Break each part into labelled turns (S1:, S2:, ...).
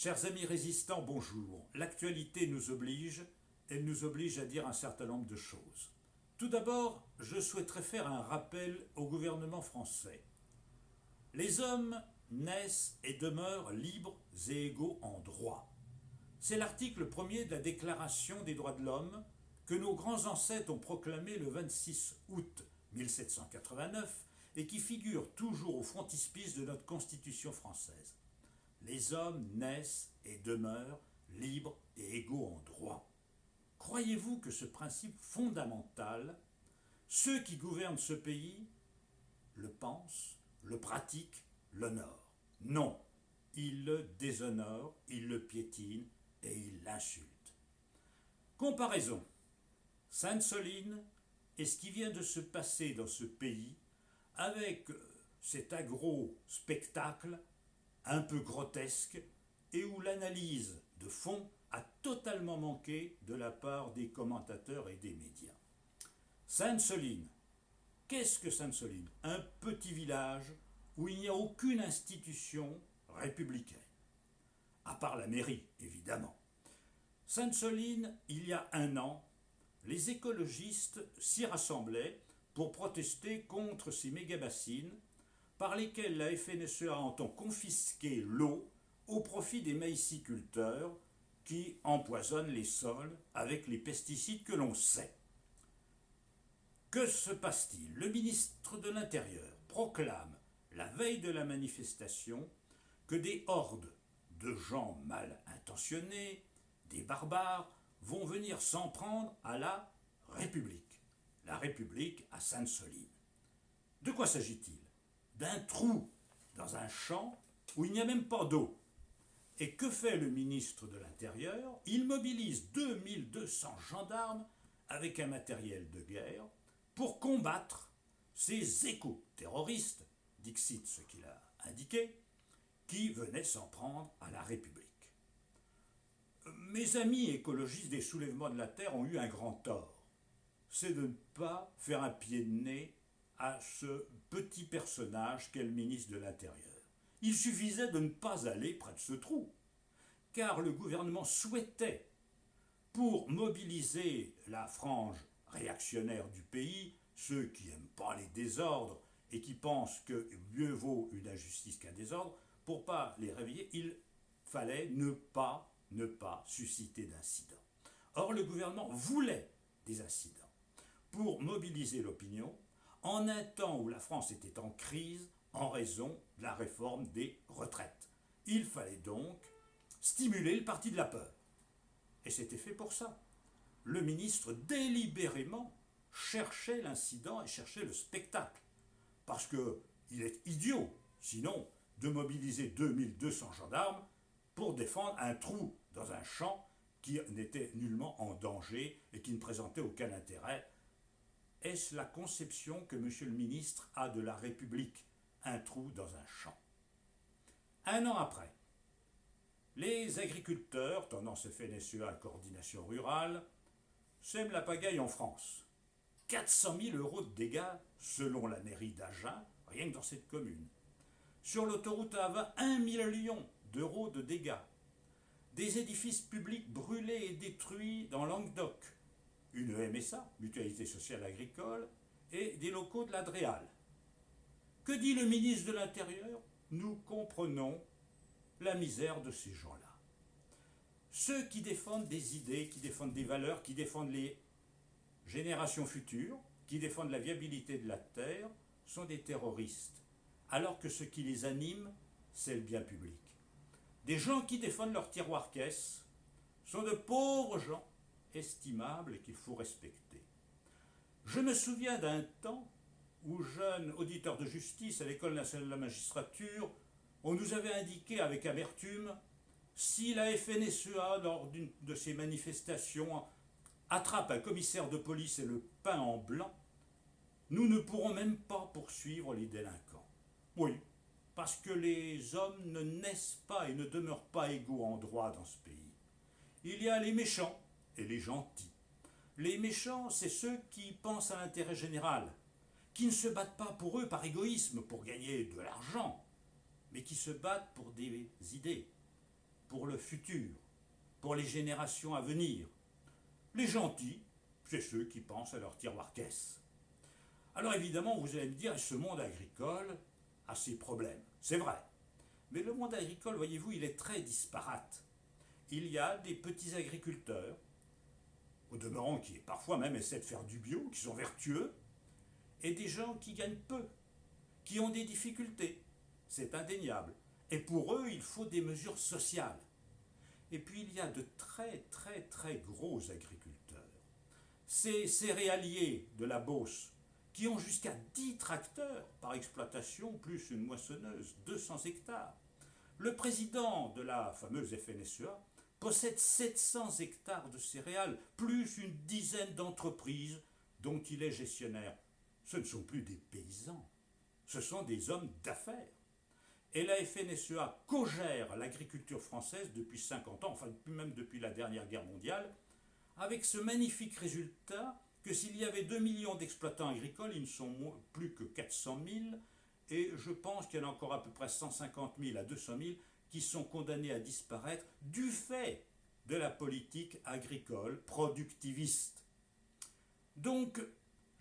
S1: Chers amis résistants, bonjour. L'actualité nous oblige, elle nous oblige à dire un certain nombre de choses. Tout d'abord, je souhaiterais faire un rappel au gouvernement français. Les hommes naissent et demeurent libres et égaux en droit. C'est l'article 1er de la Déclaration des droits de l'homme que nos grands ancêtres ont proclamé le 26 août 1789 et qui figure toujours au frontispice de notre Constitution française. Les hommes naissent et demeurent libres et égaux en droit. Croyez-vous que ce principe fondamental, ceux qui gouvernent ce pays le pensent, le pratiquent, l'honorent? Non, ils le déshonorent, ils le piétinent et ils l'insultent. Comparaison. Sainte-Soline et ce qui vient de se passer dans ce pays avec cet agro-spectacle un peu grotesque et où l'analyse de fond a totalement manqué de la part des commentateurs et des médias. Sainte-Soline. Qu'est-ce que Sainte-Soline? Un petit village où il n'y a aucune institution républicaine, à part la mairie, évidemment. Sainte-Soline, il y a un an, les écologistes s'y rassemblaient pour protester contre ces méga-bassines par lesquelles la FNSEA entend confisquer l'eau au profit des maïsiculteurs qui empoisonnent les sols avec les pesticides que l'on sait. Que se passe-t-il? Le ministre de l'Intérieur proclame, la veille de la manifestation, que des hordes de gens mal intentionnés, des barbares, vont venir s'en prendre à la République. La République à Sainte-Soline. De quoi s'agit-il? D'un trou dans un champ où il n'y a même pas d'eau. Et que fait le ministre de l'Intérieur? Il mobilise 2200 gendarmes avec un matériel de guerre pour combattre ces éco-terroristes, dixit ce qu'il a indiqué, qui venaient s'en prendre à la République. Mes amis écologistes des soulèvements de la Terre ont eu un grand tort. C'est de ne pas faire un pied de nez à ce petit personnage qu'est le ministre de l'Intérieur. Il suffisait de ne pas aller près de ce trou, car le gouvernement souhaitait, pour mobiliser la frange réactionnaire du pays, ceux qui n'aiment pas les désordres et qui pensent que mieux vaut une injustice qu'un désordre, pour ne pas les réveiller, il fallait ne pas susciter d'incidents. Or, le gouvernement voulait des incidents pour mobiliser l'opinion en un temps où la France était en crise en raison de la réforme des retraites. Il fallait donc stimuler le parti de la peur. Et c'était fait pour ça. Le ministre délibérément cherchait l'incident et cherchait le spectacle. Parce qu'il est idiot, sinon, de mobiliser 2200 gendarmes pour défendre un trou dans un champ qui n'était nullement en danger et qui ne présentait aucun intérêt. Est-ce la conception que M. le ministre a de la République? Un trou dans un champ. Un an après, les agriculteurs, tendance FNSEA à coordination rurale, sèment la pagaille en France. 400 000 euros de dégâts selon la mairie d'Agen, rien que dans cette commune. Sur l'autoroute A20, 1 million d'euros de dégâts. Des édifices publics brûlés et détruits dans Languedoc. Une MSA, Mutualité Sociale Agricole, et des locaux de la DREAL. Que dit le ministre de l'Intérieur? Nous comprenons la misère de ces gens-là. Ceux qui défendent des idées, qui défendent des valeurs, qui défendent les générations futures, qui défendent la viabilité de la Terre, sont des terroristes, alors que ce qui les anime, c'est le bien public. Des gens qui défendent leur tiroir-caisse sont de pauvres gens estimables et qu'il faut respecter. Je me souviens d'un temps où, jeune auditeur de justice à l'École nationale de la magistrature, on nous avait indiqué avec amertume, si la FNSEA, lors d'une de ces manifestations, attrape un commissaire de police et le peint en blanc, nous ne pourrons même pas poursuivre les délinquants. Oui, parce que les hommes ne naissent pas et ne demeurent pas égaux en droit dans ce pays. Il y a les méchants et les gentils. Les méchants, c'est ceux qui pensent à l'intérêt général, qui ne se battent pas pour eux par égoïsme, pour gagner de l'argent, mais qui se battent pour des idées. pour le futur, pour les générations à venir. Les gentils, c'est ceux qui pensent à leur tiroir-caisse. Alors évidemment, vous allez me dire, ce monde agricole a ses problèmes. C'est vrai. Mais le monde agricole, voyez-vous, il est très disparate. Il y a des petits agriculteurs, au demeurant qui parfois même essaient de faire du bio, qui sont vertueux, et des gens qui gagnent peu, qui ont des difficultés. C'est indéniable. Et pour eux, il faut des mesures sociales. Et puis il y a de très très très gros agriculteurs. Ces céréaliers de la Beauce, qui ont jusqu'à 10 tracteurs par exploitation, plus une moissonneuse, 200 hectares. Le président de la fameuse FNSEA possède 700 hectares de céréales, plus une dizaine d'entreprises dont il est gestionnaire. Ce ne sont plus des paysans, ce sont des hommes d'affaires. Et la FNSEA co-gère l'agriculture française depuis 50 ans, enfin même depuis la dernière guerre mondiale, avec ce magnifique résultat que s'il y avait 2 millions d'exploitants agricoles, ils ne sont plus que 400 000, et je pense qu'il y en a encore à peu près 150 000 à 200 000 qui sont condamnés à disparaître du fait de la politique agricole productiviste. Donc,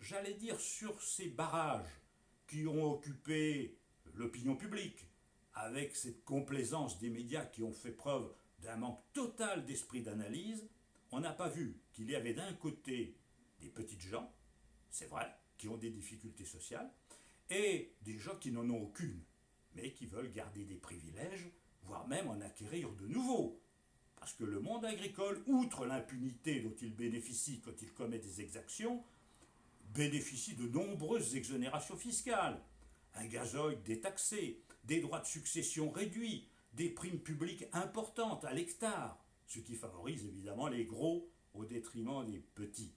S1: j'allais dire, sur ces barrages qui ont occupé l'opinion publique, avec cette complaisance des médias qui ont fait preuve d'un manque total d'esprit d'analyse, on n'a pas vu qu'il y avait d'un côté des petites gens, c'est vrai, qui ont des difficultés sociales, et des gens qui n'en ont aucune, mais qui veulent garder des privilèges, voire même en acquérir de nouveaux. Parce que le monde agricole, outre l'impunité dont il bénéficie quand il commet des exactions, bénéficie de nombreuses exonérations fiscales. Un gazoil détaxé, des droits de succession réduits, des primes publiques importantes à l'hectare, ce qui favorise évidemment les gros au détriment des petits.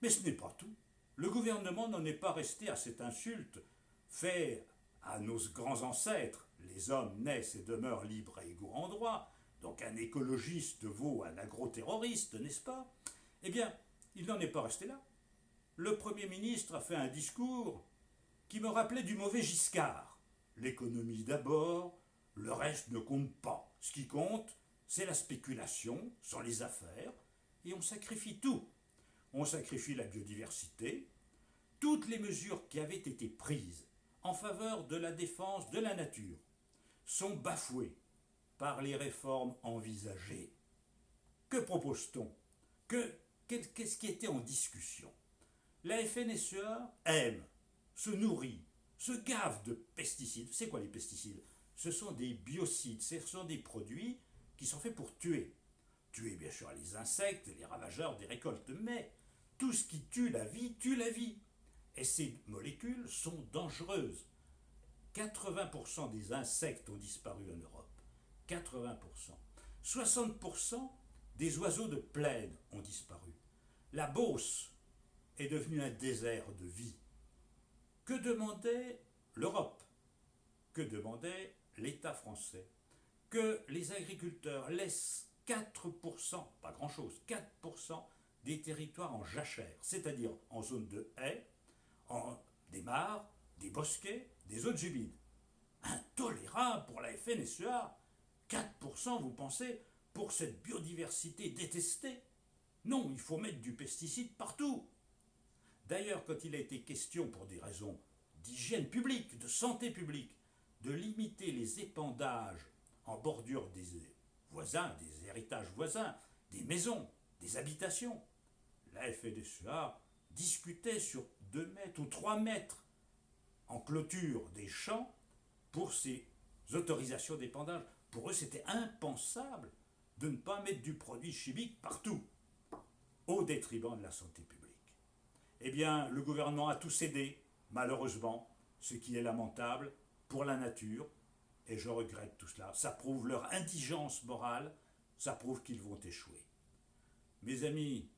S1: Mais ce n'est pas tout. Le gouvernement n'en est pas resté à cette insulte faite à nos grands ancêtres. Les hommes naissent et demeurent libres et égaux en droit. Donc un écologiste vaut un agro-terroriste, n'est-ce pas? Eh bien, il n'en est pas resté là. Le Premier ministre a fait un discours qui me rappelait du mauvais Giscard. L'économie d'abord, le reste ne compte pas. Ce qui compte, c'est la spéculation, sans les affaires, et on sacrifie tout. On sacrifie la biodiversité, toutes les mesures qui avaient été prises en faveur de la défense de la nature sont bafouées par les réformes envisagées. Que propose-t-on? Qu'est-ce qui était en discussion? La FNSEA aime, se nourrit, se gave de pesticides. C'est quoi les pesticides? Ce sont des biocides, ce sont des produits qui sont faits pour tuer. Tuer bien sûr les insectes, les ravageurs des récoltes, mais tout ce qui tue la vie, tue la vie. Et ces molécules sont dangereuses. 80% des insectes ont disparu en Europe. 80%. 60% des oiseaux de plaine ont disparu. La Beauce est devenue un désert de vie. Que demandait l'Europe? Que demandait l'État français? Que les agriculteurs laissent 4%, pas grand-chose, 4% des territoires en jachère, c'est-à-dire en zone de haies, en des mares, des bosquets, des zones humides. Intolérable pour la FNSEA. 4%, vous pensez, pour cette biodiversité détestée? Non, il faut mettre du pesticide partout. D'ailleurs, quand il a été question, pour des raisons d'hygiène publique, de santé publique, de limiter les épandages en bordure des voisins, des héritages voisins, des maisons, des habitations, la FNSEA discutait sur 2 mètres ou 3 mètres en clôture des champs pour ces autorisations d'épandage. Pour eux, c'était impensable de ne pas mettre du produit chimique partout, au détriment de la santé publique. Eh bien, le gouvernement a tout cédé, malheureusement, ce qui est lamentable pour la nature, et je regrette tout cela. Ça prouve leur indigence morale, ça prouve qu'ils vont échouer. Mes amis,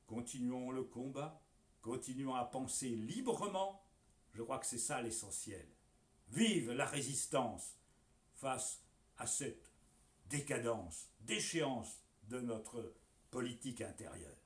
S1: continuons le combat, continuons à penser librement, je crois que c'est ça l'essentiel. Vive la résistance face à cette décadence, déchéance de notre politique intérieure.